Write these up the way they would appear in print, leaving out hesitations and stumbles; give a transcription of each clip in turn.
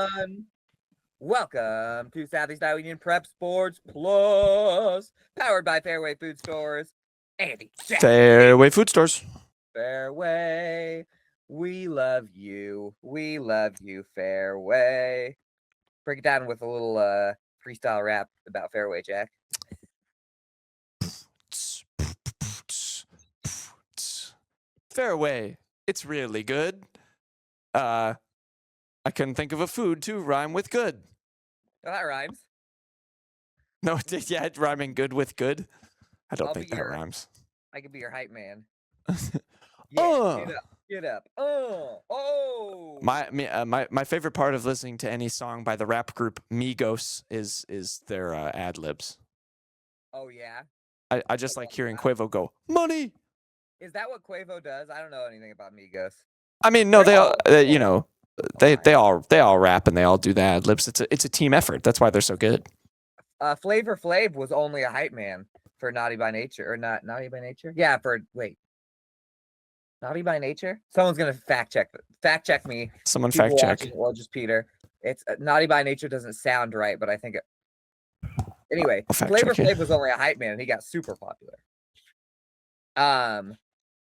everyone. Welcome to Southeast Iowa Union Prep Sports Plus, powered by Fairway Food Stores. Andy, Jack, Fairway Food Stores. Fairway. We love you. We love you, Fairway. Break it down with a little freestyle rap about Fairway, Jack. Fairway. It's really good. I couldn't think of a food to rhyme with good. Oh, that rhymes. No, it rhyming good with good. I don't I'll think be that your- rhymes. I could be your hype man. Oh. Get up. Oh. My favorite part of listening to any song by the rap group Migos is their ad libs. Oh, yeah. I just like hearing Quavo go, money. Is that what Quavo does? I don't know anything about Migos. I mean, no, they all, they all rap and they all do the ad libs. It's a team effort. That's why they're so good. Flavor Flav was only a hype man for Naughty by Nature, or not Naughty by Nature? Yeah, Naughty by Nature. Someone's gonna fact check me. Someone People fact check. watching, well, just Peter. It's Naughty by Nature doesn't sound right, but I think it. Anyway, Flavor Flav was only a hype man, and he got super popular.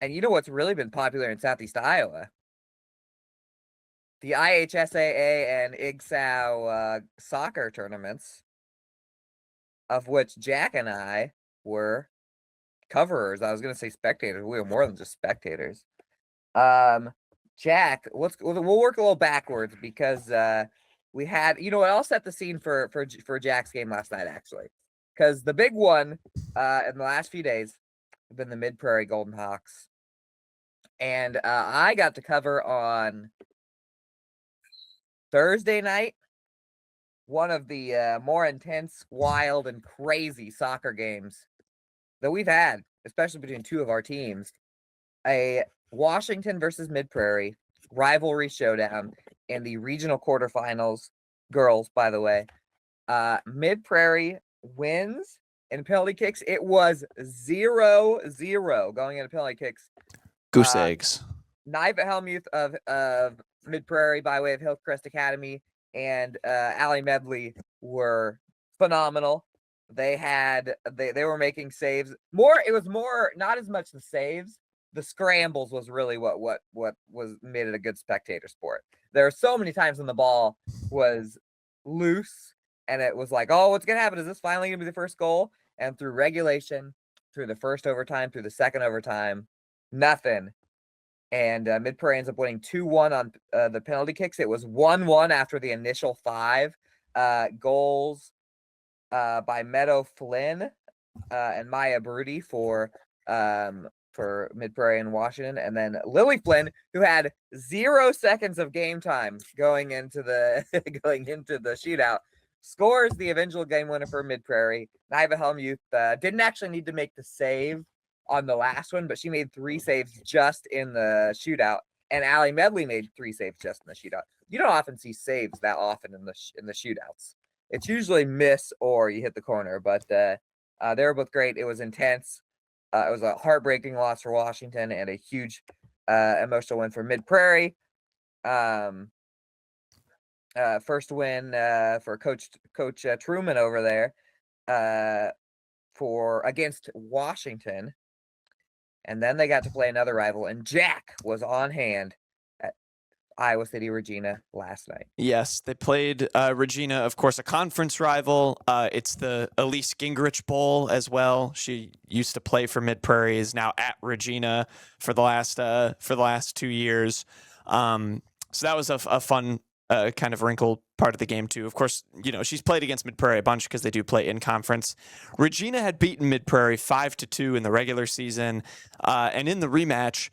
And you know what's really been popular in Southeast Iowa? The IHSAA and IGSAO soccer tournaments, of which Jack and I were coverers. I was going to say spectators. We were more than just spectators. Jack, we'll work a little backwards because we had, I'll set the scene for Jack's game last night, actually, because the big one in the last few days have been the Mid Prairie Golden Hawks. And I got to cover on Thursday night one of the more intense, wild, and crazy soccer games that we've had, especially between two of our teams. A Washington versus Mid Prairie rivalry showdown in the regional quarterfinals. Girls, by the way. Mid Prairie wins in penalty kicks. It was 0-0 going into penalty kicks. Goose eggs. Niva Helmuth of Mid Prairie by way of Hillcrest Academy and Allie Medley were phenomenal. They were making saves. It was more not as much the saves. The scrambles was really what was made it a good spectator sport. There are so many times when the ball was loose and it was like, oh, what's gonna happen? Is this finally gonna be the first goal? And through regulation, through the first overtime, through the second overtime, nothing. And Mid Prairie ends up winning 2-1 on the penalty kicks. It was 1-1 after the initial 5 goals by Meadow Flynn and Maya Broody for Mid Prairie and Washington, and then Lily Flynn, who had 0 seconds of game time going into the shootout, scores the eventual game winner for Mid Prairie. Niva Helmuth didn't actually need to make the save on the last one, but she made 3 saves just in the shootout, and Allie Medley made 3 saves just in the shootout. You don't often see saves that often in the shootouts. It's usually miss or you hit the corner, but they were both great. It was intense. It was a heartbreaking loss for Washington and a huge emotional win for Mid Prairie. First win for Coach Truman over there against Washington. And then they got to play another rival, and Jack was on hand at Iowa City Regina last night. Yes, they played Regina, of course, a conference rival. It's the Elise Gingrich Bowl as well. She used to play for Mid Prairie, is now at Regina for the last 2 years. So that was a fun kind of wrinkle part of the game too. Of course, she's played against Mid Prairie a bunch because they do play in conference. Regina had beaten Mid Prairie 5-2 in the regular season, and in the rematch,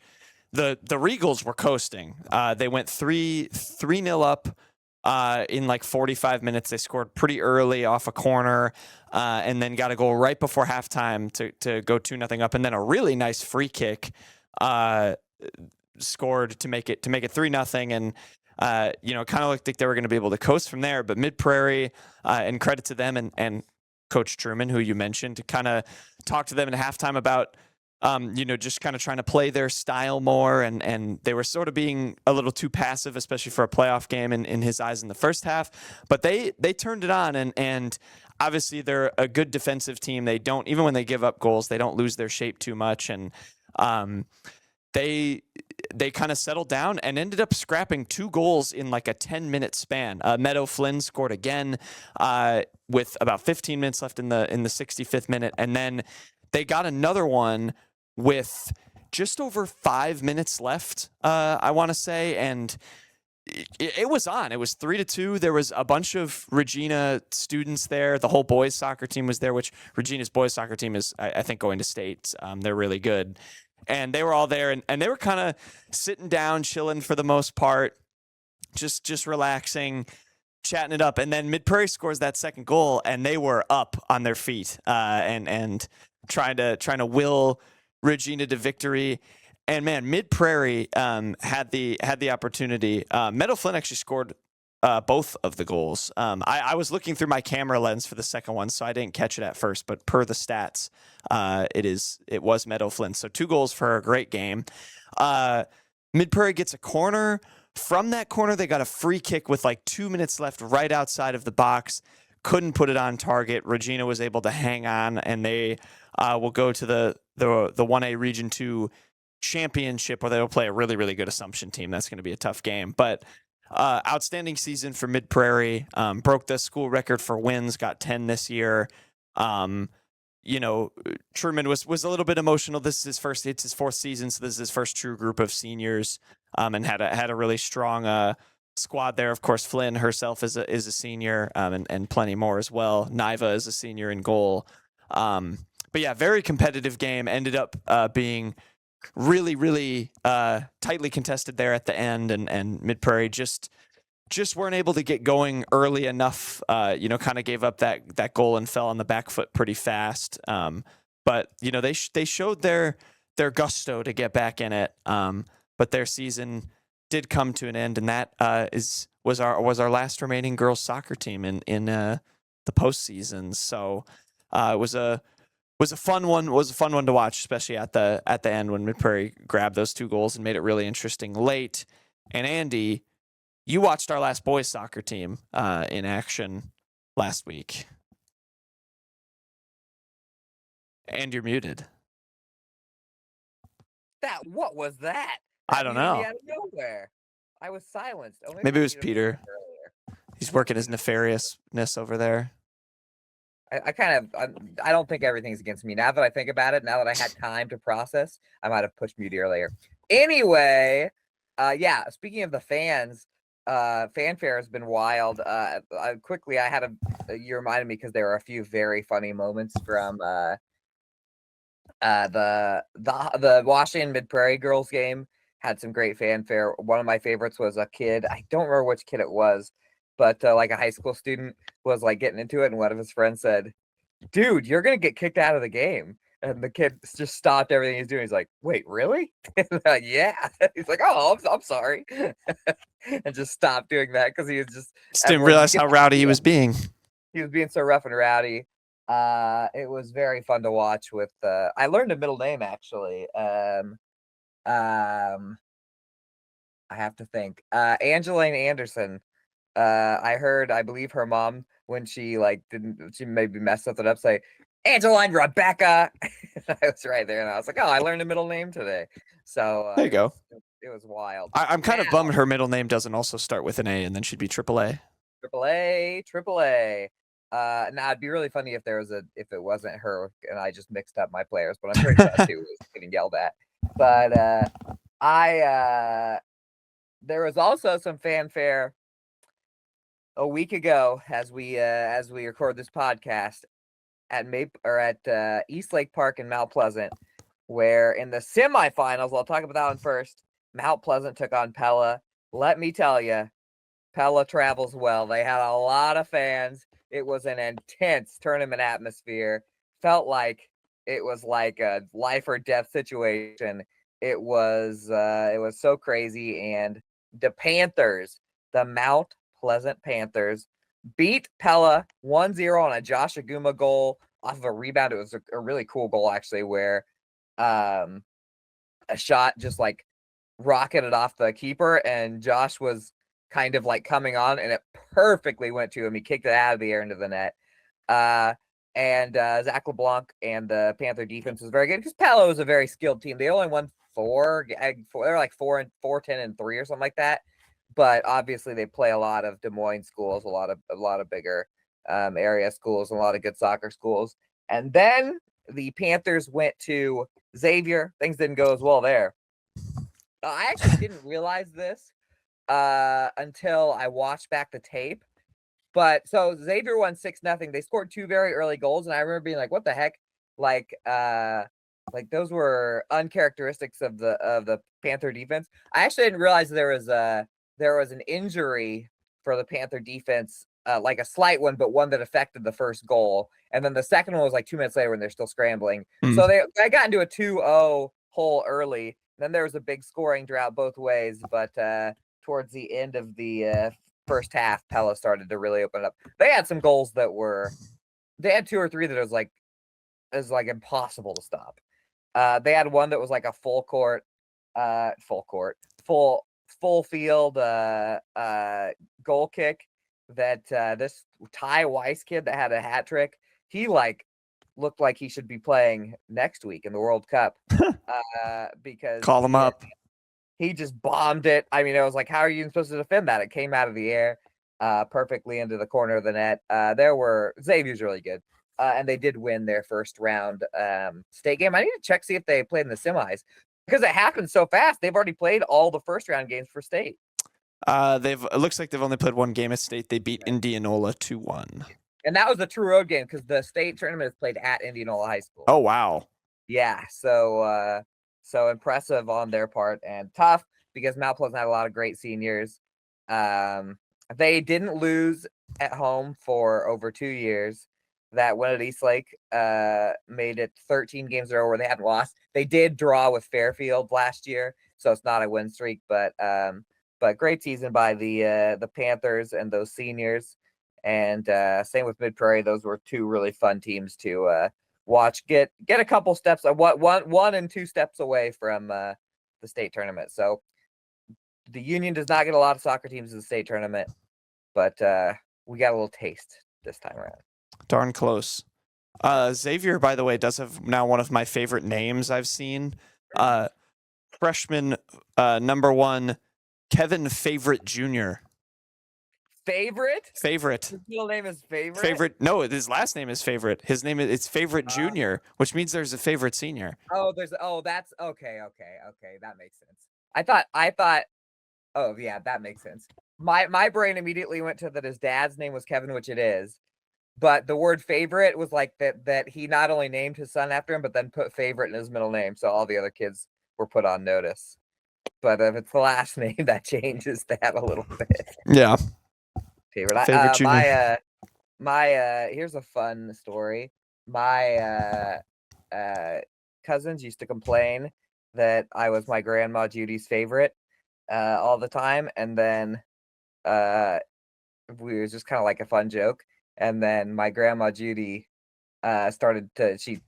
the Regals were coasting. They went 3-0 up in like 45 minutes. They scored pretty early off a corner, and then got a goal right before halftime to go 2-0 up, and then a really nice free kick scored to make it 3-0, and kind of looked like they were going to be able to coast from there. But Mid Prairie, and credit to them and Coach Truman, who you mentioned, to kind of talk to them at halftime about just kind of trying to play their style more, and they were sort of being a little too passive, especially for a playoff game in his eyes in the first half. But they turned it on, and obviously they're a good defensive team. They don't, even when they give up goals, they don't lose their shape too much, and they kind of settled down and ended up scrapping 2 goals in like a 10-minute span. Meadow Flynn scored again with about 15 minutes left in the 65th minute, and then they got another one with just over 5 minutes left, I want to say, and it was on. It was 3-2. There was a bunch of Regina students there. The whole boys soccer team was there, which Regina's boys soccer team is, I think, going to state. They're really good. And they were all there, and they were kind of sitting down, chilling for the most part, just relaxing, chatting it up. And then Mid Prairie scores that second goal, and they were up on their feet and trying to will Regina to victory. And man, Mid Prairie had the opportunity. Meadow Flynn actually scored both of the goals. I was looking through my camera lens for the second one, so I didn't catch it at first. But per the stats, it was Meadow Flynn. So 2 goals for a great game. Mid Prairie gets a corner. From that corner, they got a free kick with like 2 minutes left, right outside of the box. Couldn't put it on target. Regina was able to hang on, and they will go to the 1A Region 2 championship, where they will play a really, really good Assumption team. That's going to be a tough game. But outstanding season for Mid Prairie. Broke the school record for wins, got 10 this year. Truman was a little bit emotional. It's his 4th season, so this is his first true group of seniors, and had a really strong squad there. Of course, Flynn herself is a senior, and plenty more as well. Niva is a senior in goal. But yeah, very competitive game. Ended up being really, really tightly contested there at the end, and Mid Prairie just weren't able to get going early enough. Kind of gave up that goal and fell on the back foot pretty fast. But they showed their gusto to get back in it. But their season did come to an end, and that was our last remaining girls soccer team in the postseason. So it was a fun one. Was a fun one to watch, especially at the end when Mid Prairie grabbed those 2 goals and made it really interesting late. And Andy, you watched our last boys soccer team in action last week, and you're muted. What was that? I don't know. Out of nowhere. I was silenced. Oh, maybe it was Peter. He's working his nefariousness over there. I don't think everything's against me. Now that I think about it, now that I had time to process, I might have pushed mute earlier. Anyway, speaking of the fans, fanfare has been wild. Quickly, you reminded me, because there were a few very funny moments from the Washington Mid Prairie girls game. Had some great fanfare. One of my favorites was a kid. I don't remember which kid it was, but like a high school student was like getting into it, and one of his friends said, "Dude, you're gonna get kicked out of the game." And the kid just stopped everything he's doing. He's like, "Wait, really?" Yeah. He's like, "Oh, I'm sorry," and just stopped doing that because he was just didn't realize how rowdy he was being. He was being so rough and rowdy. It was very fun to watch. With I learned a middle name, actually. I have to think. Angeline Anderson. I believe her mom, when she maybe messed something up, say, "Angeline Rebecca." I was right there, and I was like, "Oh, I learned a middle name today." So there you go. It was wild. I'm kind of bummed her middle name doesn't also start with an A, and then she'd be AAA. AAA. Now it'd be really funny if it wasn't her and I just mixed up my players, but I'm pretty sure that's who was getting yelled at. But there was also some fanfare a week ago as we record this podcast at East Lake Park in Mount Pleasant, where in the semifinals, I'll talk about that one first. Mount Pleasant took on Pella. Let me tell you, Pella travels well. They had a lot of fans. It was an intense tournament atmosphere. Felt like it was like a life or death situation. It was so crazy. And the Panthers, the Mount Pleasant Panthers, beat Pella 1-0 on a Josh Aguma goal off of a rebound. It was a really cool goal, actually, where a shot just like rocketed off the keeper, and Josh was kind of like coming on, and it perfectly went to him. He kicked it out of the air into the net. And Zach LeBlanc and the Panther defense was very good because Palo is a very skilled team. They only won four. They're like 4-10-3 or something like that. But obviously, they play a lot of Des Moines schools, a lot of bigger area schools, and a lot of good soccer schools. And then the Panthers went to Xavier. Things didn't go as well there. I actually didn't realize this until I watched back the tape. But so Xavier won 6-0. They scored 2 very early goals, and I remember being like, "What the heck?" Like those were uncharacteristics of the Panther defense. I actually didn't realize there was an injury for the Panther defense, like a slight one, but one that affected the first goal. And then the second one was like 2 minutes later when they're still scrambling. So they got into a 2-0 hole early. Then there was a big scoring drought both ways, but towards the end of the first half, Pella started to really open up. They had some goals they had 2 or 3 that was like impossible to stop. They had one that was like a full field goal kick that this Ty Weiss kid that had a hat trick, he like looked like he should be playing next week in the World Cup because Call him up. He just bombed it. I mean, it was like, how are you even supposed to defend that? It came out of the air perfectly into the corner of the net. Xavier's really good. And they did win their first round state game. I need to check, see if they played in the semis because it happened so fast. They've already played all the first round games for state. It looks like they've only played one game at state. They beat Indianola 2-1. And that was a true road game because the state tournament is played at Indianola High School. Oh, wow. Yeah. So impressive on their part and tough because Mount Pleasant had a lot of great seniors. They didn't lose at home for over 2 years. That win at Eastlake made it 13 games in a row where they hadn't lost. They did draw with Fairfield last year, so it's not a win streak, but great season by the Panthers and those seniors. And same with Mid Prairie. Those were 2 really fun teams to watch. Get a couple steps, one and 2 steps away from the state tournament. So the Union does not get a lot of soccer teams in the state tournament, but we got a little taste this time around. Darn close. Xavier, by the way, does have now one of my favorite names I've seen. Freshman number 1, Kevin Favorite Jr. Favorite? His middle name is Favorite? Favorite. No, his last name is Favorite. His name it's Favorite Jr., which means there's a Favorite Senior. That's okay. That makes sense. I thought oh yeah, that makes sense. My brain immediately went to that his dad's name was Kevin, which it is. But the word favorite was like that he not only named his son after him, but then put favorite in his middle name. So all the other kids were put on notice. But if it's the last name, that changes that a little bit. Yeah. Favorite Junior. Here's a fun story. My cousins used to complain that I was my grandma Judy's favorite all the time. And then it was just kind of like a fun joke. And then my grandma Judy she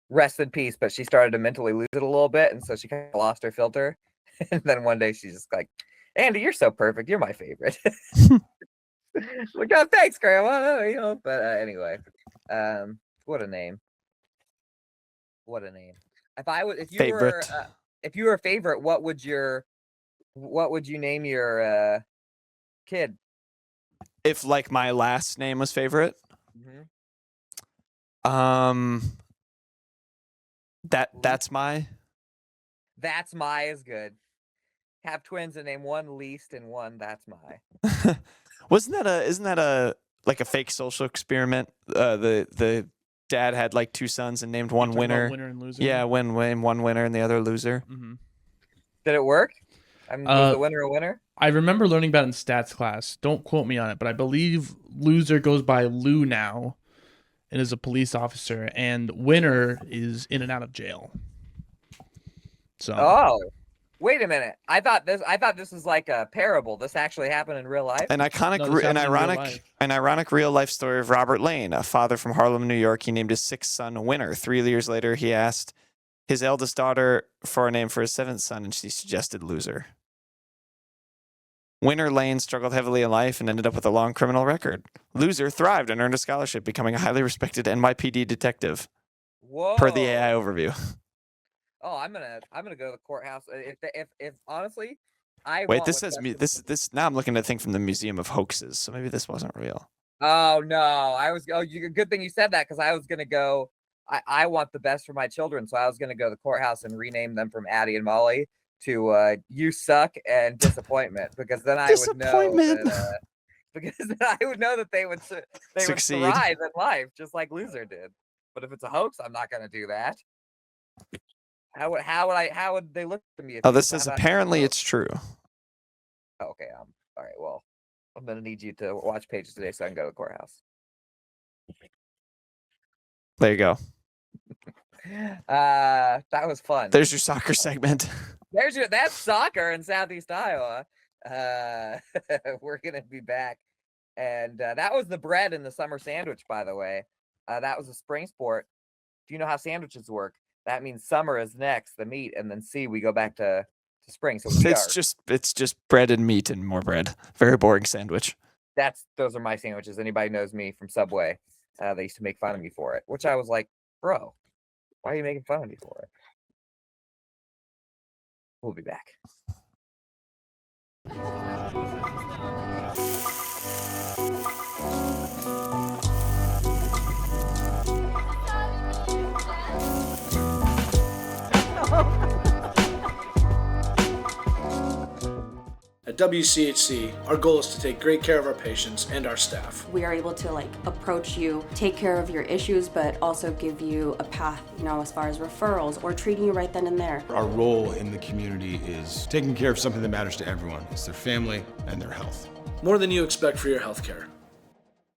rest in peace, but she started to mentally lose it a little bit. And so she kind of lost her filter. And then one day she's just like, Andy, you're so perfect. You're my favorite. Like, oh, thanks, Grandma. But anyway, what a name. If you were a favorite, what would you name your kid? If like my last name was Favorite, that's my is good. Have twins and name one Least and one That's My. Isn't that a like a fake social experiment? The dad had like 2 sons and named one winner. Winner and loser. Yeah, one winner and the other loser. Mm-hmm. Did it work? Was the winner a winner? I remember learning about it in stats class. Don't quote me on it, but I believe loser goes by Lou now and is a police officer, and winner is in and out of jail. So. Oh, wait a minute! I thought this was like a parable. This actually happened in real life. An ironic real life story of Robert Lane, a father from Harlem, New York. He named his 6th son Winner. 3 years later, he asked his eldest daughter for a name for his seventh son, and she suggested Loser. Winner Lane struggled heavily in life and ended up with a long criminal record. Loser thrived and earned a scholarship, becoming a highly respected NYPD detective. Whoa. Per the AI overview. Oh, I'm gonna go to the courthouse. If honestly, I Wait, want this what's says best for- this. Now I'm looking at a thing from the Museum of Hoaxes, so maybe this wasn't real. Oh no, good thing you said that because I was gonna go. I want the best for my children, so I was gonna go to the courthouse and rename them from Addie and Molly to You Suck and Disappointment, because then I would know that because then I would know that they would Succeed. thrive in life just like Loser did. But if it's a hoax, I'm not gonna do that. How would they look at me? If Oh, people this says found out apparently it's it's true. a hoax? Okay, all right. Well, I'm gonna need you to watch pages today so I can go to the courthouse. There you go. That was fun. There's your soccer segment. That's soccer in Southeast Iowa. We're gonna be back, and that was the bread in the summer sandwich, by the way. That was a spring sport. If you know how sandwiches work, that means summer is next, the meat, and then we go back to spring. So It's just bread and meat and more bread. Very boring sandwich. Those are my sandwiches. Anybody knows me from Subway, they used to make fun of me for it, which I was like, bro, why are you making fun of me for it? We'll be back. At WCHC, our goal is to take great care of our patients and our staff. We are able to approach you, take care of your issues, but also give you a path, as far as referrals or treating you right then and there. Our role in the community is taking care of something that matters to everyone. It's their family and their health. More than you expect for your health care.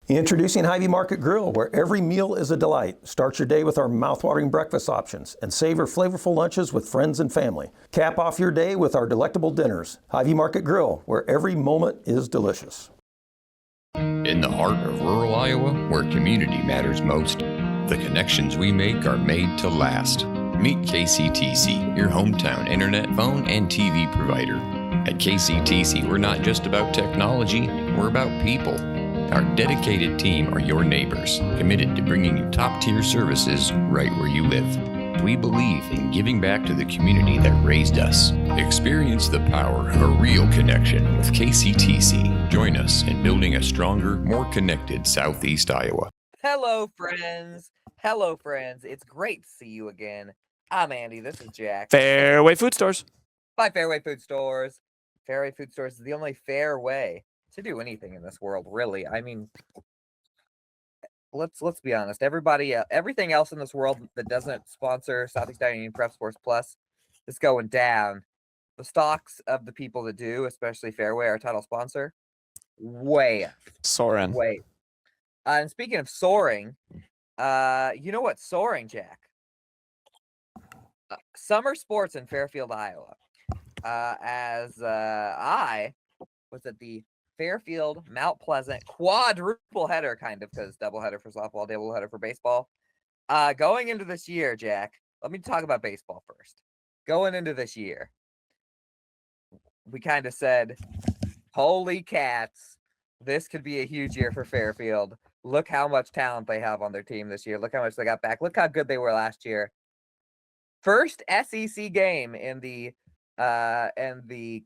Introducing Hy-Vee Market Grill, where every meal is a delight. Start your day with our mouthwatering breakfast options and savor flavorful lunches with friends and family. Cap off your day with our delectable dinners. Hy-Vee Market Grill, where every moment is delicious. In the heart of rural Iowa, where community matters most, the connections we make are made to last. Meet KCTC, your hometown internet, phone, and TV provider. At KCTC, we're not just about technology, we're about people. Our dedicated team are your neighbors, committed to bringing you top-tier services right where you live. We believe in giving back to the community that raised us. Experience the power of a real connection with KCTC. Join us in building a stronger, more connected Southeast Iowa. Hello, friends. Hello, friends. It's great to see you again. I'm Andy. This is Jack. Fairway Food Stores. By Fairway Food Stores. Fairway Food Stores is the only fair way to do anything in this world, really. I mean, let's be honest. Everything else in this world that doesn't sponsor Southeast Iowa Union Prep Sports Plus is going down. The stocks of the people that do, especially Fairway, our title sponsor, way Soaring. way. And speaking of soaring, you know what soaring, Jack? Summer sports in Fairfield, Iowa. As I was at the Fairfield Mount Pleasant quadruple header, kind of, because double header for softball, double header for baseball. Going into this year, Jack, let me talk about baseball first. Going into this year, we kind of said, holy cats, this could be a huge year for Fairfield. Look how much talent they have on their team this year. Look how much they got back. Look how good they were last year. First SEC game in the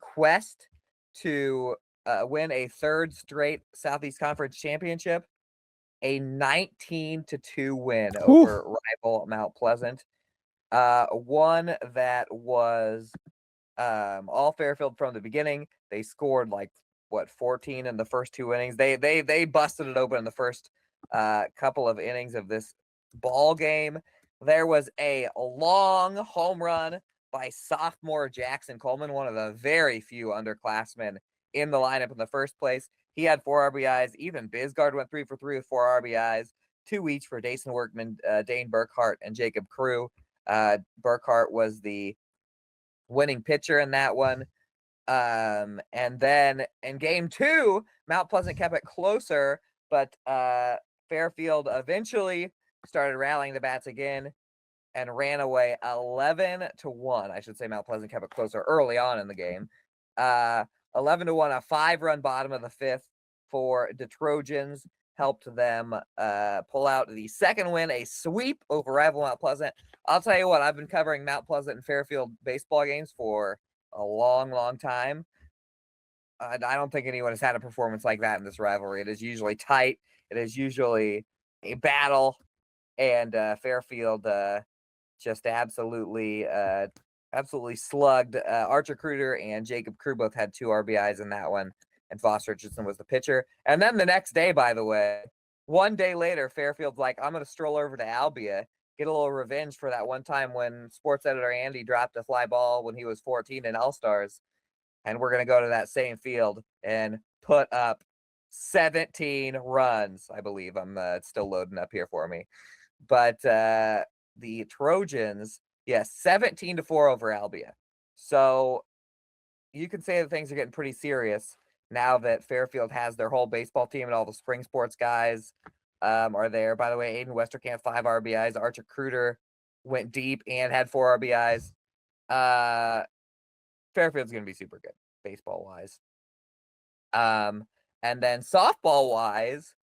quest to win a third straight Southeast Conference championship, a 19-2 win over rival Mount Pleasant. One that was all Fairfield from the beginning. They scored 14 in the first two innings. They busted it open in the first couple of innings of this ball game. There was a long home run by sophomore Jackson Coleman, one of the very few underclassmen in the lineup in the first place. He had 4 RBIs. Even Bisgard went 3 for 3 with 4 RBIs, 2 each for Dason Workman, Dane Burkhart, and Jacob Crew. Burkhart was the winning pitcher in that one. And then in game 2, Mount Pleasant kept it closer, but Fairfield eventually started rallying the bats again. and ran away 11-1. I should say Mount Pleasant kept it closer early on in the game. 11-1, a 5-run bottom of the 5th for the Trojans helped them pull out the second win, a sweep over rival Mount Pleasant. I'll tell you what, I've been covering Mount Pleasant and Fairfield baseball games for a long, long time. I don't think anyone has had a performance like that in this rivalry. It is usually tight. It is usually a battle, and Fairfield just absolutely slugged. Archer Kruder and Jacob Crew both had 2 RBIs in that one, and Foster Richardson was the pitcher. And then the next day, by the way, one day later, Fairfield's like, I'm going to stroll over to Albia, get a little revenge for that one time when sports editor Andy dropped a fly ball when he was 14 in All-Stars. And we're going to go to that same field and put up 17 runs, I believe. It's still loading up here for me. But the Trojans, 17-4 over Albia. So you can say that things are getting pretty serious now that Fairfield has their whole baseball team and all the spring sports guys are there. By the way, Aiden Westerkamp, 5 RBIs. Archer Kruder went deep and had 4 RBIs. Fairfield's going to be super good baseball-wise. And then softball-wise,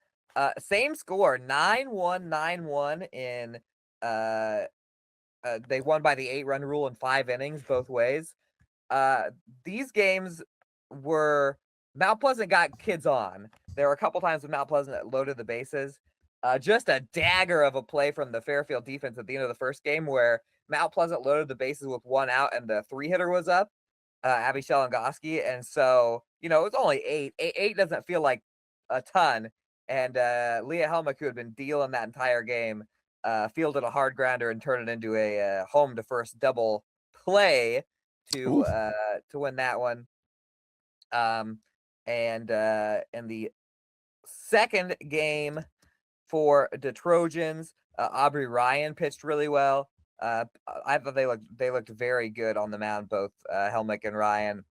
same score, 9-1, 9-1 in they won by the 8-run rule in 5 innings both ways. These games were Mount Pleasant got kids on. There were a couple times when Mount Pleasant that loaded the bases. Just a dagger of a play from the Fairfield defense at the end of the first game where Mount Pleasant loaded the bases with 1 out and the 3-hitter was up, Abby Shelengoski. And so, it was only 8. 8 doesn't feel like a ton. And Leah Helmick, who had been dealing that entire game, fielded a hard grounder and turned it into a home to first double play to win that one. And in the second game for the Trojans, Aubrey Ryan pitched really well. I thought they looked very good on the mound, both Helmick and Ryan.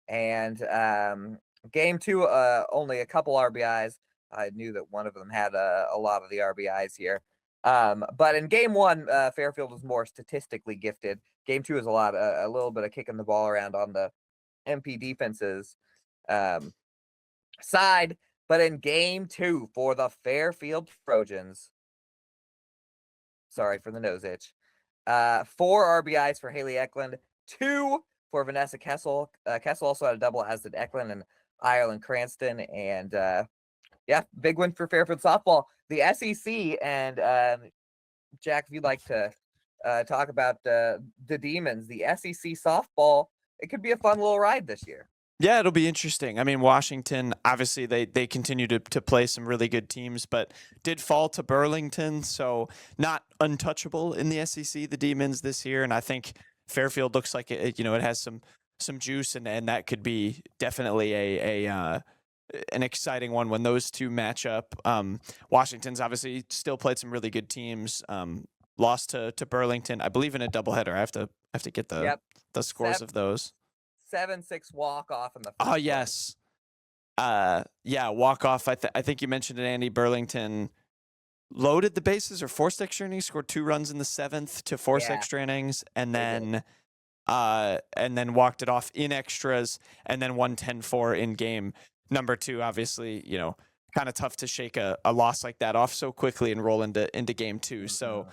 And game 2, only a couple RBIs. I knew that one of them had a lot of the RBIs here. But in game 1, Fairfield was more statistically gifted. Game 2 is a little bit of kicking the ball around on the MP defenses side. But in game 2 for the Fairfield Trojans, sorry for the nose itch, 4 RBIs for Haley Eklund, 2 for Vanessa Kessel. Kessel also had a double, as did Eklund and Ireland Cranston. And big win for Fairfield softball. The SEC, and Jack, if you'd like to talk about the Demons, the SEC softball, it could be a fun little ride this year. Yeah, it'll be interesting. I mean, Washington, obviously, they continue to play some really good teams, but did fall to Burlington, so not untouchable in the SEC, the Demons, this year. And I think Fairfield looks like it has some juice, and that could be definitely an exciting one when those two match up. Washington's obviously still played some really good teams. Lost to Burlington, I believe, in a doubleheader. I have to get the scores of those. 7-6 walk-off in the first Oh, yes. Walk-off. I think you mentioned it, Andy. Burlington loaded the bases or forced extra innings, scored 2 runs in the 7th to force extra innings, and then walked it off in extras, and then won 10-4 in game number 2. Obviously, kind of tough to shake a loss like that off so quickly and roll into game 2. So,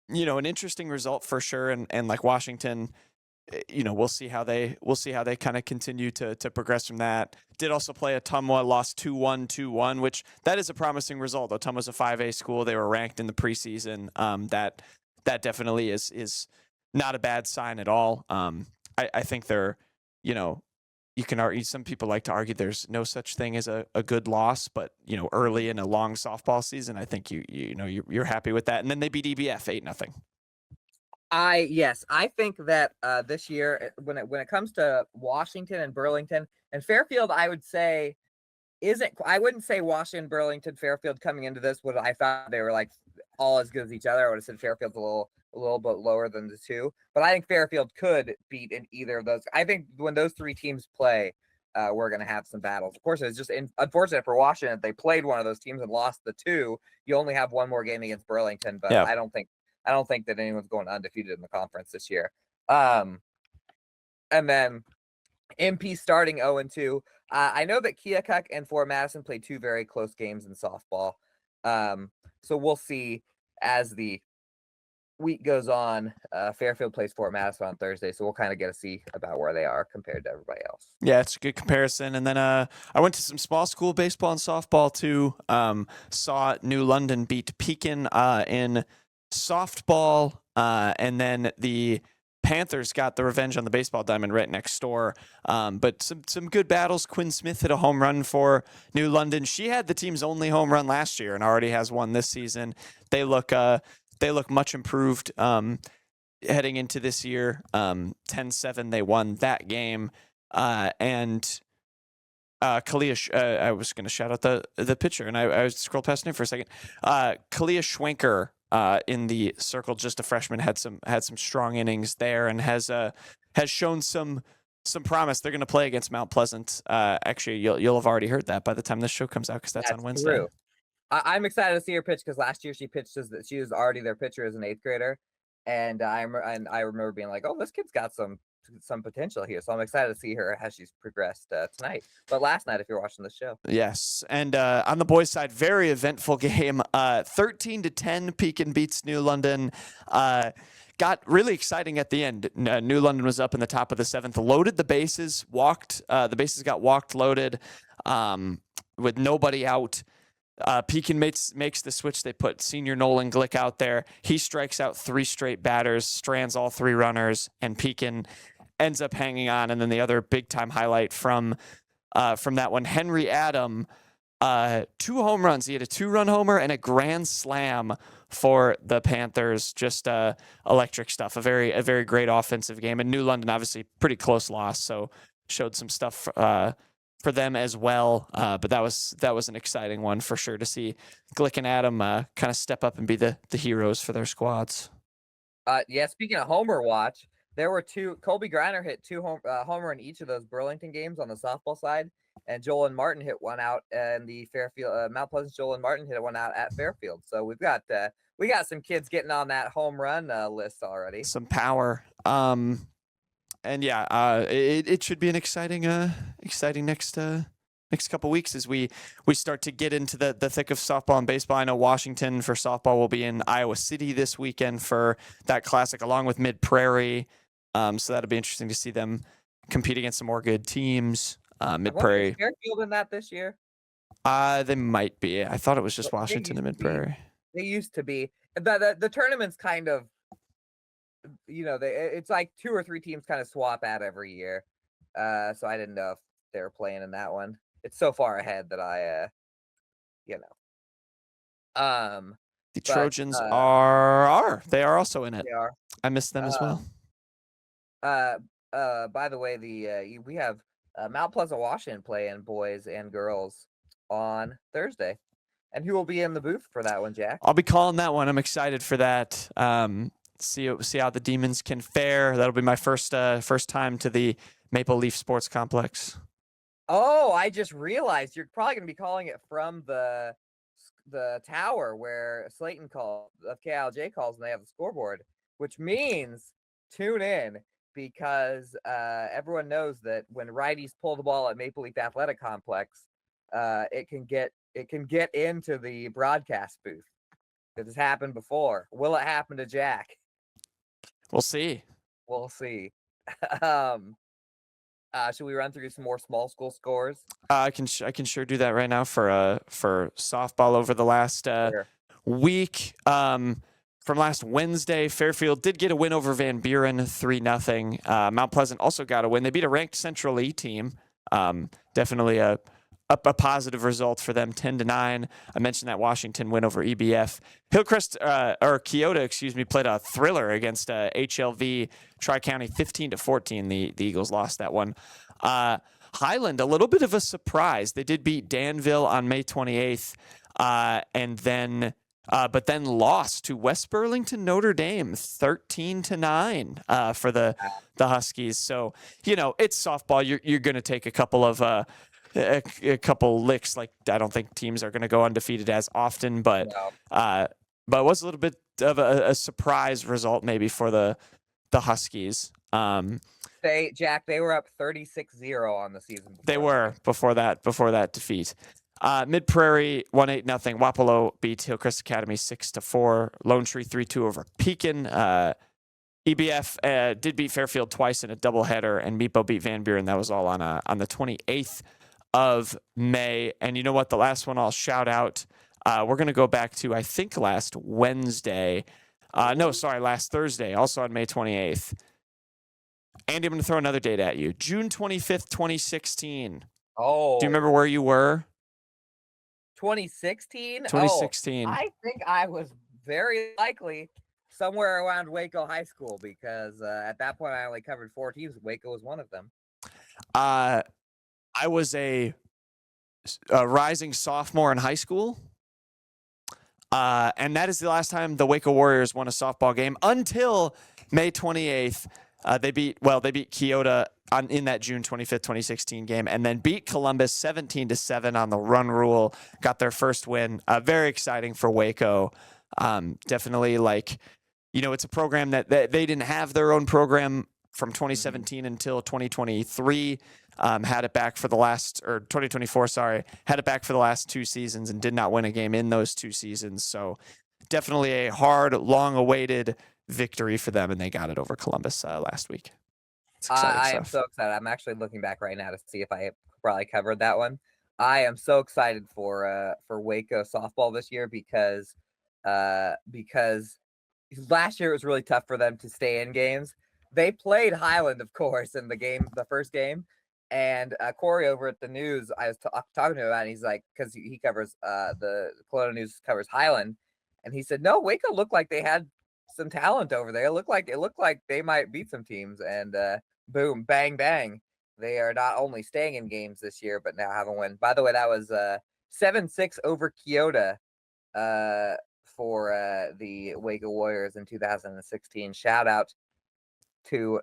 an interesting result for sure. And like Washington, we'll see how they kind of continue to progress from that. Did also play Ottumwa, lost 2-1, 2-1, which that is a promising result. Ottumwa's a 5A school. They were ranked in the preseason. That definitely is not a bad sign at all. I think they're, you can argue, some people like to argue there's no such thing as a good loss, but early in a long softball season, I think you're happy with that. And then they beat EBF 8-0. I think that this year, when it comes to Washington and Burlington and Fairfield, I wouldn't say Washington, Burlington, Fairfield coming into this would I thought they were like all as good as each other. I would have said Fairfield's a little bit lower than the two, but I think Fairfield could beat in either of those. I think when those 3 teams play, we're going to have some battles. Of course, it's just unfortunate for Washington. They played one of those teams and lost the 2. You only have one more game against Burlington, but I don't think I don't think that anyone's going undefeated in the conference this year. And then MP starting 0-2. I know that Keokuk and Fort Madison played 2 very close games in softball. So we'll see as the week goes on. Fairfield plays Fort Madison on Thursday, so we'll kind of get to see about where they are compared to everybody else. Yeah, it's a good comparison. And then I went to some small school baseball and softball too. Saw New London beat Pekin in softball, and then the Panthers got the revenge on the baseball diamond right next door. But some good battles. Quinn Smith hit a home run for New London. She had the team's only home run last year and already has one this season. They look much improved heading into this year. 10-7 they won that game. And Kalia, I was going to shout out the pitcher, and I scrolled past him for a second. Kalia Schwenker in the circle, just a freshman, had some strong innings there, and has shown some promise. They're going to play against Mount Pleasant. Actually, you'll have already heard that by the time this show comes out, because that's on Wednesday. True. I'm excited to see her pitch, because last year she pitched she was already their pitcher as an 8th grader, and I remember being like, oh, this kid's got some potential here. So I'm excited to see her as she's progressed tonight. But last night, if you're watching the show. Yes. And on the boys' side, very eventful game. 13-10, Pekin beats New London. Got really exciting at the end. New London was up in the top of the 7th, loaded the bases, the bases got walked, loaded with nobody out. Pekin makes the switch. They put senior Nolan Glick out there. He strikes out 3 straight batters, strands all 3 runners, and Pekin ends up hanging on. And then the other big time highlight from that one, Henry Adam, 2 home runs. He had a 2-run homer and a grand slam for the Panthers. Just electric stuff. A very great offensive game. And New London, obviously, pretty close loss, so showed some stuff for them as well. But that was an exciting one for sure to see Glick and Adam kind of step up and be the heroes for their squads. Yeah, speaking of homer watch, there were 2. Colby Griner hit 2 homer in each of those Burlington games on the softball side, and Joel and Martin hit one out in the Fairfield. Mount Pleasant, Joel and Martin hit one out at Fairfield. So we got some kids getting on that home run list already. Some power. And yeah, it should be an exciting next couple weeks as we start to get into the thick of softball and baseball. I know Washington for softball will be in Iowa City this weekend for that classic, along with Mid Prairie. So that'll be interesting to see them compete against some more good teams. Mid Prairie. Is Fairfield in that this year? They might be. I thought it was just Washington and Mid Prairie. They used to be. The tournament's kind of, it's like 2 or 3 teams kind of swap out every year. So I didn't know if they were playing in that one. It's so far ahead that I, The Trojans are also in it. They are. I missed them as well. By the way, we have Mount Pleasant, Washington playing boys and girls on Thursday. And who will be in the booth for that one, Jack? I'll be calling that one. I'm excited for that. See how the Demons can fare. That'll be my first time to the Maple Leaf Sports Complex. Oh, I just realized you're probably going to be calling it from the tower where Slayton of KLJ calls when they have the scoreboard, which means tune in, because everyone knows that when righties pull the ball at Maple Leaf Athletic Complex, it can get into the broadcast booth. It has happened before. Will it happen to Jack? We'll see. We'll see. Should we run through some more small school scores? I can sure do that right now for softball over the last week. From last Wednesday, Fairfield did get a win over Van Buren, 3-0. Mount Pleasant also got a win. They beat a ranked Central E team. Definitely a positive result for them, 10-9. I mentioned that Washington win over EBF. Hillcrest or Keota, played a thriller against HLV Tri-County, 15-14. The Eagles lost that one. Highland, a little bit of a surprise. They did beat Danville on May 28th, and then but then lost to West Burlington Notre Dame, 13-9 for the Huskies. So it's softball. You're going to take a couple of a couple licks. Like, I don't think teams are going to go undefeated as often, but it was a little bit of a surprise result maybe for the Huskies. Jack, they were up 36-0 on the season. They were before that defeat. Mid Prairie 1-8-0. Wapello beat Hillcrest Academy 6-4. Lone Tree 3-2 over Pekin. EBF did beat Fairfield twice in a doubleheader, and Meepo beat Van Buren. That was all on the 28th of May. And you know what? The last one I'll shout out. We're going to go back to, I think, last Wednesday. Last Thursday, also on May 28th. Andy, I'm going to throw another date at you. June 25th, 2016. Oh. Do you remember where you were? 2016? 2016. I think I was very likely somewhere around Waco High School because at that point I only covered 4 teams. Waco was one of them. I was a rising sophomore in high school. And that is the last time the Waco Warriors won a softball game until May 28th. They beat Keota in that June 25th, 2016 game, and then beat Columbus 17-7 on the run rule. Got their first win. Very exciting for Waco. Definitely, it's a program that they didn't have their own program from 2017 until 2023. Had it back for the last, or 2024, sorry, had it back for the last 2 seasons and did not win a game in those 2 seasons. So definitely a hard, long-awaited victory for them, and they got it over Columbus last week. I am so excited. I'm actually looking back right now to see if I probably covered that one. I am so excited for Waco softball this year because last year it was really tough for them to stay in games. They played Highland, of course, in the first game. And Corey over at the News, I was talking to him about it, and he's like, because he covers the Kelowna News covers Highland, and he said, no, Waco looked like they had some talent over there. It looked like they might beat some teams, and boom, bang, bang. They are not only staying in games this year, but now have a win. By the way, that was 7-6 over Keota for the Waco Warriors in 2016. Shout out to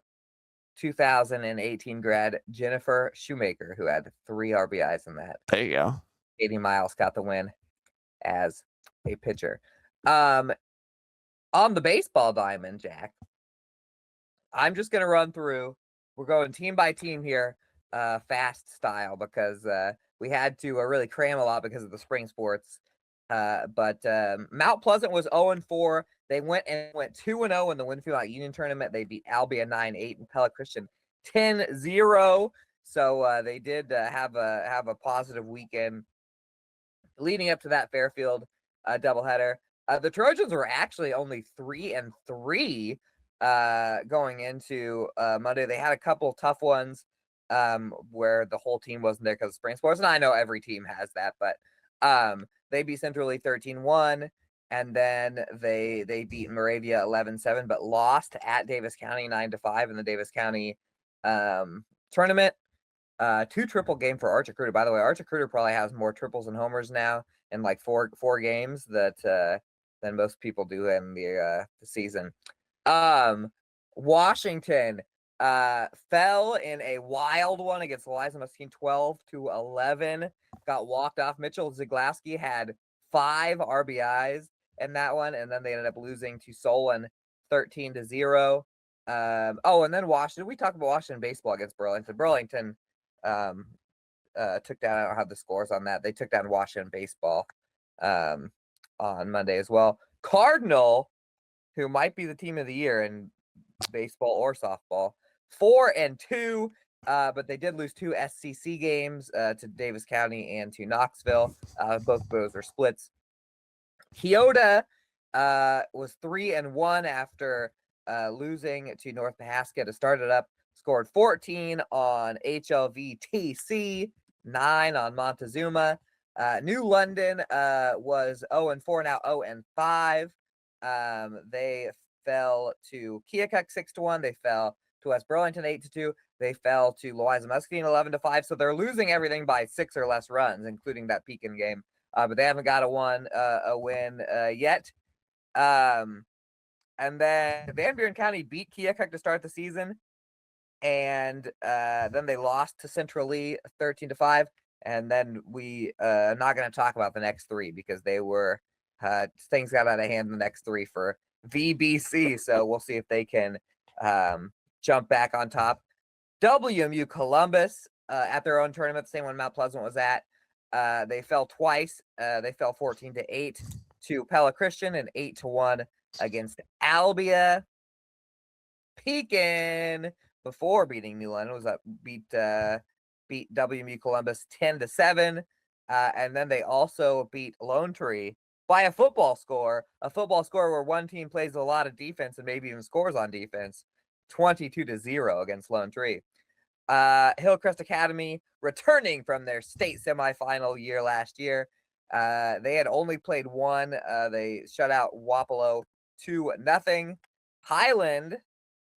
2018 grad Jennifer Shoemaker, who had 3 RBIs in that. There you go. 80 Miles got the win as a pitcher. On the baseball diamond, Jack, I'm just going to run through. We're going team by team here, fast style, because we had to really cram a lot because of the spring sports. But Mount Pleasant was 0-4. They went 2-0 in the Winfield Union tournament. They beat Albia 9-8 and Pella Christian 10-0. So they did have a positive weekend leading up to that Fairfield doubleheader. The Trojans were actually only 3-3 going into Monday. They had a couple tough ones where the whole team wasn't there because of spring sports, and I know every team has that, but they beat Central Lee 13-1, and then they beat Moravia 11-7, but lost at Davis County 9-5 in the Davis County tournament. 2 triple game for Archer Cruder. By the way, Archer Cruder probably has more triples and homers now in like four games than most people do in the season. Washington fell in a wild one against Eliza Muskegon 12-11. Got walked off. Mitchell Zaglaski had 5 RBIs in that one, and then they ended up losing to Solon 13-0. And then Washington. We talked about Washington baseball against Burlington. Burlington took down, I don't have the scores on that. They took down Washington baseball on Monday as well. Cardinal, who might be the team of the year in baseball or softball, 4-2, but they did lose 2 SCC games to Davis County and to Knoxville. Both of those are splits. Keota was 3-1 after losing to North Mahaska to start it up. Scored 14 on HLVTC, 9 on Montezuma. New London was 0-4, now 0-5. They fell to Keokuk 6-1. They fell to West Burlington 8-2. They fell to Louisa Muscatine 11-5. So they're losing everything by 6 or less runs, including that Pekin game. But they haven't got a win yet. And then Van Buren County beat Keokuk to start the season. And then they lost to Central Lee 13-5. And then we are not going to talk about the next 3 because they were Things got out of hand in the next 3 for VBC, so we'll see if they can jump back on top. WMU Columbus at their own tournament, the same one Mount Pleasant was at. They fell twice. They fell 14-8 to Pella Christian and 8-1 against Albia. Pekin, before beating New London, was up beat WMU Columbus 10-7, and then they also beat Lone Tree by a football score where one team plays a lot of defense and maybe even scores on defense, 22-0 against Lone Tree. Hillcrest Academy, returning from their state semifinal year last year. They had only played one. They shut out Wapello 2-0. Highland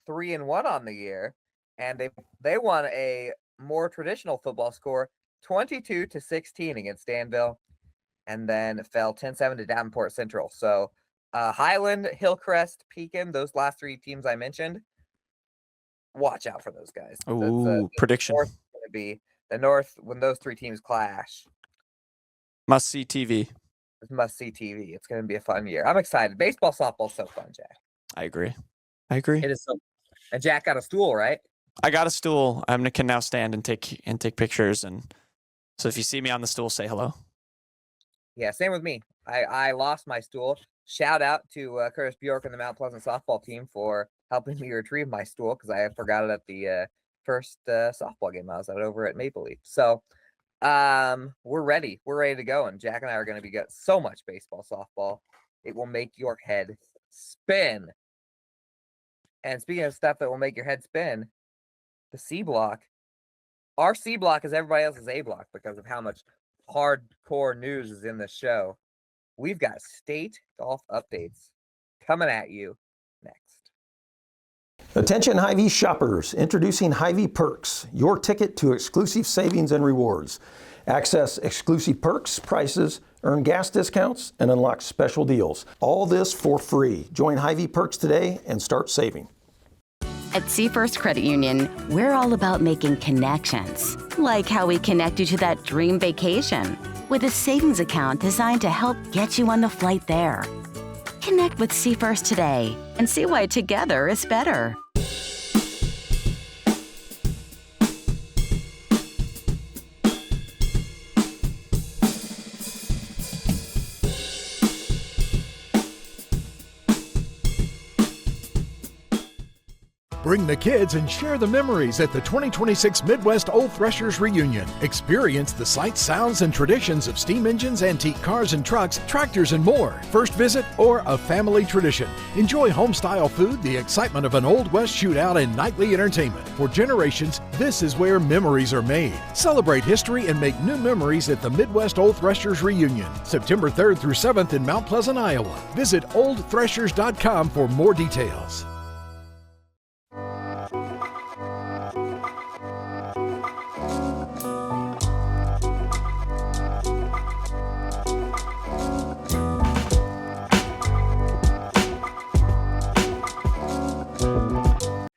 3-1 on the year, and they won a more traditional football score, 22-16 against Danville, and then fell 10-7 to Davenport Central. So Highland, Hillcrest, Pekin, those last 3 teams I mentioned, watch out for those guys. Ooh, prediction. North is gonna be the North when those 3 teams clash. Must see TV. It's must see TV. It's going to be a fun year. I'm excited. Baseball, softball's so fun, Jack. I agree. It is so. And Jack got a stool, right? I got a stool. Can now stand and take pictures, and so if you see me on the stool, say hello. Yeah, same with me. I lost my stool. Shout out to Curtis Bjork and the Mount Pleasant softball team for helping me retrieve my stool because I forgot it at the first softball game I was at over at Maple Leaf. So we're ready. We're ready to go. And Jack and I are going to be getting so much baseball, softball. It will make your head spin. And speaking of stuff that will make your head spin, the C block. Our C block is everybody else's A block because of how much hardcore news is in the show. We've got state golf updates coming at you next. Attention Hy-Vee shoppers, introducing Hy-Vee Perks, your ticket to exclusive savings and rewards. Access exclusive perks, prices, earn gas discounts, and unlock special deals. All this for free. Join Hy-Vee Perks today and start saving. At Seafirst Credit Union, we're all about making connections, like how we connect you to that dream vacation with a savings account designed to help get you on the flight there. Connect with Seafirst today and see why together is better. Bring the kids and share the memories at the 2026 Midwest Old Threshers Reunion. Experience the sights, sounds, and traditions of steam engines, antique cars and trucks, tractors, and more. First visit or a family tradition. Enjoy home-style food, the excitement of an Old West shootout, and nightly entertainment. For generations, this is where memories are made. Celebrate history and make new memories at the Midwest Old Threshers Reunion, September 3rd through 7th in Mount Pleasant, Iowa. Visit oldthreshers.com for more details.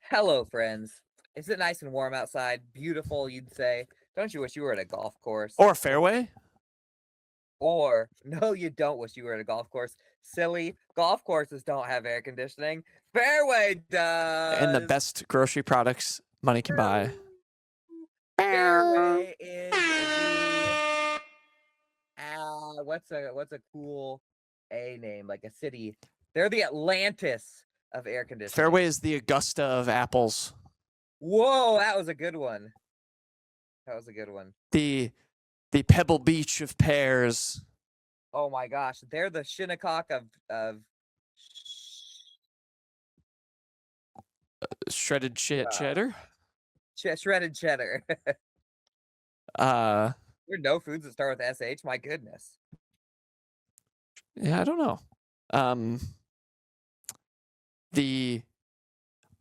Hello, friends. Is it nice and warm outside? Beautiful, you'd say. Don't you wish you were at a golf course? Or a fairway? Or, no, you don't wish you were at a golf course. Silly. Golf courses don't have air conditioning. Fairway does. And the best grocery products money can buy. Fairway is the... what's a cool A name? Like a city. They're the Atlantis of air conditioning. Fairway is the Augusta of apples. Whoa, that was a good one. The Pebble Beach of pears. Oh my gosh, they're the Shinnecock of shredded cheddar. Shredded cheddar. There are no foods that start with SH. My goodness. Yeah, I don't know. The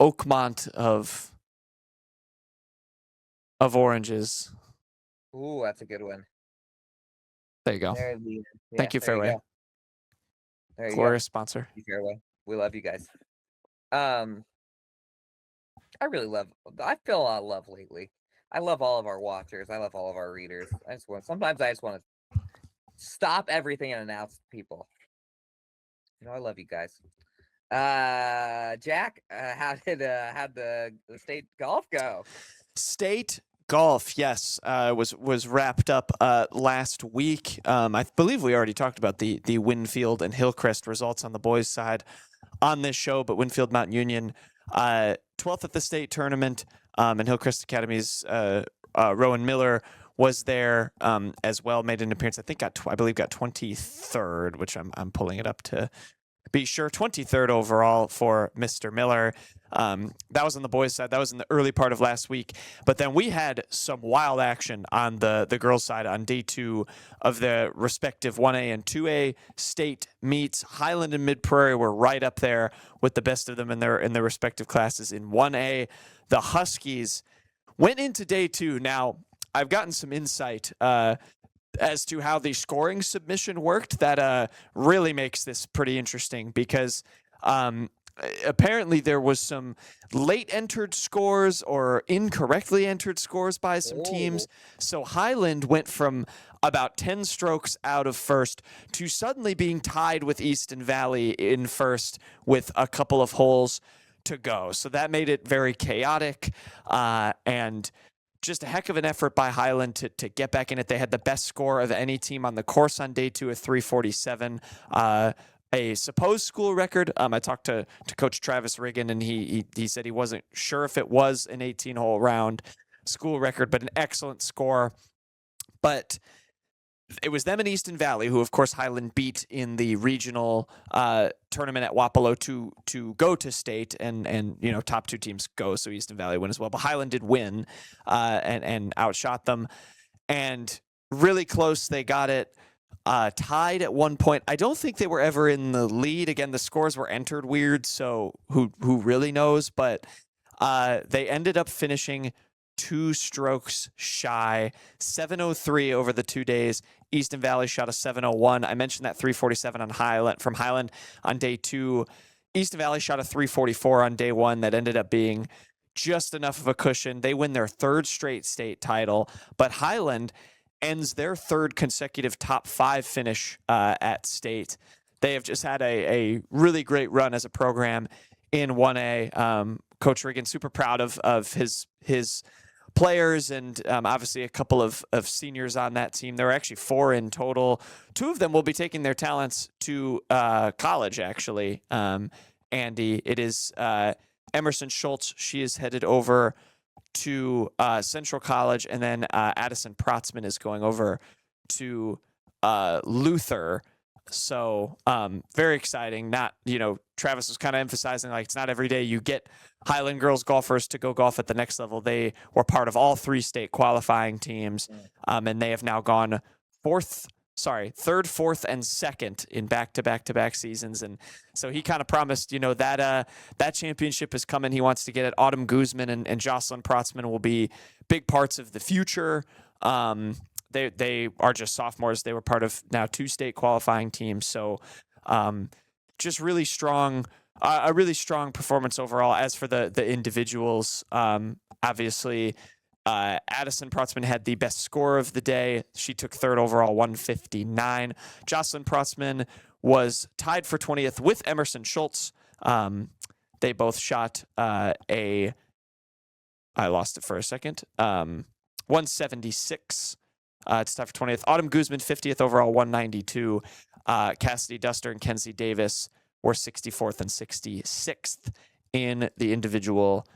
Oakmont of oranges. Ooh, that's a good one. There you go. Thank you, Fairway. There you Glorious go. sponsor. Thank you, Fairway. We love you guys. I feel a lot of love lately. I love all of our watchers. I love all of our readers. Sometimes I just want to stop everything and announce people. I love you guys. Jack, how'd the state golf go? State golf, yes, was wrapped up last week. I believe we already talked about the Winfield and Hillcrest results on the boys' side on this show, but Winfield Mount Union 12th at the state tournament, and Hillcrest Academy's Rowan Miller was there as well, made an appearance. I think I believe got 23rd, which I'm pulling it up to be sure. 23rd overall for Mr. Miller. That was on the boys' side. That was in the early part of last week. But then we had some wild action on the girls' side on day 2 of the respective 1A and 2A state meets. Highland and Mid Prairie were right up there with the best of them in their respective classes. In 1A, the Huskies went into day 2. Now, I've gotten some insight as to how the scoring submission worked that really makes this pretty interesting because apparently there was some late entered scores or incorrectly entered scores by some teams. So Highland went from about 10 strokes out of first to suddenly being tied with Easton Valley in first with a couple of holes to go. So that made it very chaotic and just a heck of an effort by Highland to get back in it. They had the best score of any team on the course on day 2 at 347. A supposed school record. I talked to Coach Travis Riggin, and he said he wasn't sure if it was an 18-hole round school record, but an excellent score. But it was them and Easton Valley, who, of course, Highland beat in the regional tournament at Wapello to go to state, and top 2 teams go, so Easton Valley win as well. But Highland did win and outshot them, and really close. They got it tied at one point. I don't think they were ever in the lead. Again, the scores were entered weird, so who really knows? But they ended up finishing 2 strokes shy, 703 over the 2 days. Easton Valley shot a 701. I mentioned that 347 from Highland on day 2. Easton Valley shot a 344 on day 1 that ended up being just enough of a cushion. They win their 3rd straight state title, but Highland ends their 3rd consecutive top 5 finish at state. They have just had a really great run as a program in 1A. Coach Riggin, super proud of his players and obviously a couple of seniors on that team. There were actually 4 in total. 2 of them will be taking their talents to college, actually. Andy, it is Emerson Schultz. She is headed over to Central College, and then Addison Protzman is going over to Luther. So very exciting. Travis was kind of emphasizing like it's not every day you get Highland girls golfers to go golf at the next level. They were part of all 3 state qualifying teams, and they have now gone 3rd, 4th, and 2nd in back-to-back seasons. And so he kind of promised, that championship is coming. He wants to get it. Autumn Guzman and Jocelyn Protzman will be big parts of the future. They are just sophomores. They were part of now 2 state qualifying teams. So just really strong, a really strong performance overall. As for the individuals, obviously, Addison Protzman had the best score of the day. She took 3rd overall, 159. Jocelyn Protzman was tied for 20th with Emerson Schultz. They both shot I lost it for a second. 176. It's tied for 20th. Autumn Guzman, 50th overall, 192. Cassidy Duster and Kenzie Davis were 64th and 66th in the individual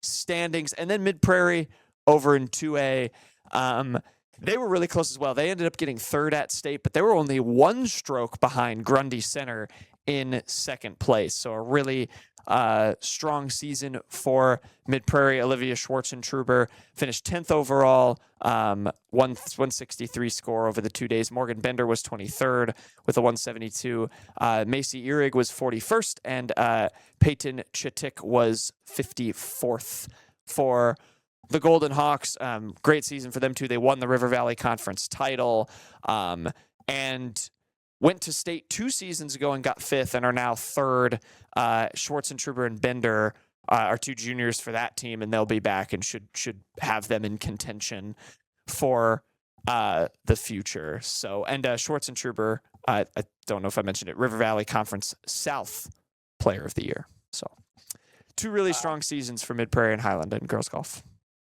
standings. And then Mid Prairie over in 2A, they were really close as well. They ended up getting 3rd at state, but they were only 1 stroke behind Grundy Center in 2nd place. So a really strong season for Mid Prairie. Olivia Schwartzentruber finished 10th overall, 163 score over the 2 days. Morgan Bender was 23rd with a 172. Macy Ehrig was 41st, and Peyton Chitik was 54th for the Golden Hawks. Great season for them too. They won the River Valley Conference title and went to state 2 seasons ago and got 5th and are now 3rd. Schwartzentruber and Bender are 2 juniors for that team, and they'll be back and should have them in contention for the future. So, and Schwartzentruber I don't know if I mentioned it, River Valley Conference South Player of the Year. So 2 really strong seasons for Mid Prairie and Highland in girls golf.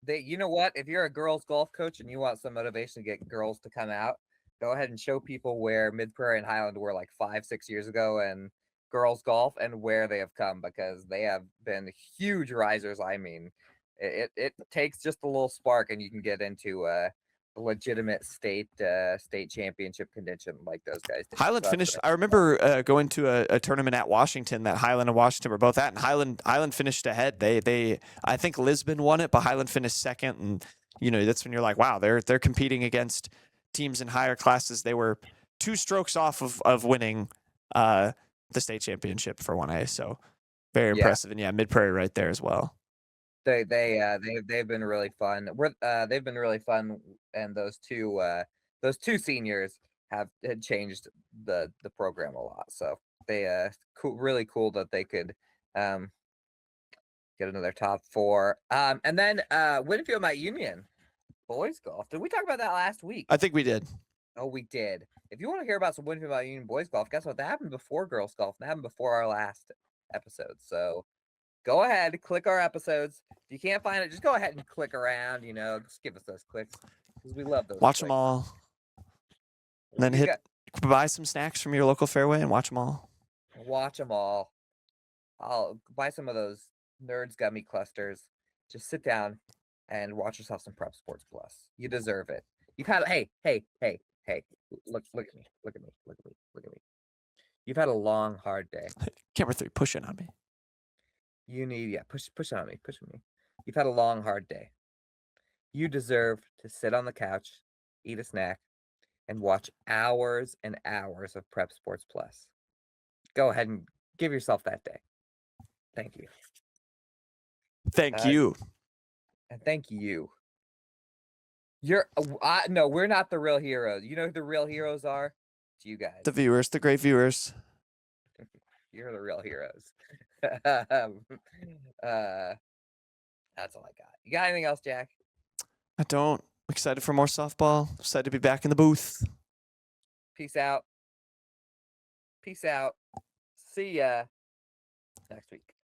You know what? If you're a girls golf coach and you want some motivation to get girls to come out, go ahead and show people where Mid Prairie and Highland were like 5-6 years ago and girls golf and where they have come, because they have been huge risers. I mean, it takes just a little spark and you can get into a legitimate state championship contention like those guys did. Highland So that's finished. what I remember going to a tournament at Washington that Highland and Washington were both at, and Highland finished ahead. They I think Lisbon won it, but Highland finished second, and that's when you're like, wow, they're competing against teams in higher classes. They were 2 strokes off of winning the state championship for 1A. So very impressive, and Mid Prairie right there as well. They've been really fun. They've been really fun, and those two seniors had changed the program a lot. So they really cool that they could get another top 4. And then Winfield Mount Union boys golf. Did we talk about that last week? I think we did. Oh, we did. If you want to hear about some Winfield Mount Union boys golf, guess what? That happened before girls golf. That happened before our last episode. So go ahead, click our episodes. If you can't find it, just go ahead and click around. Just give us those clicks because we love those. Watch them clicks. all. And then buy some snacks from your local Fairway and watch them all. Watch them all. I'll buy some of those Nerds gummy clusters. Just sit down and watch yourself some Prep Sports Plus. You deserve it. You've had hey. Look at me. You've had a long, hard day. Camera 3, push in on me. You need push on me. You've had a long, hard day. You deserve to sit on the couch, eat a snack, and watch hours and hours of Prep Sports Plus. Go ahead and give yourself that day. Thank you. Thank you. And thank you. No, we're not the real heroes. You know who the real heroes are? It's you guys. The viewers, the great viewers. You're the real heroes. That's all I got. You got anything else, Jack? I don't. Excited for more softball. Excited to be back in the booth. Peace out. See ya next week.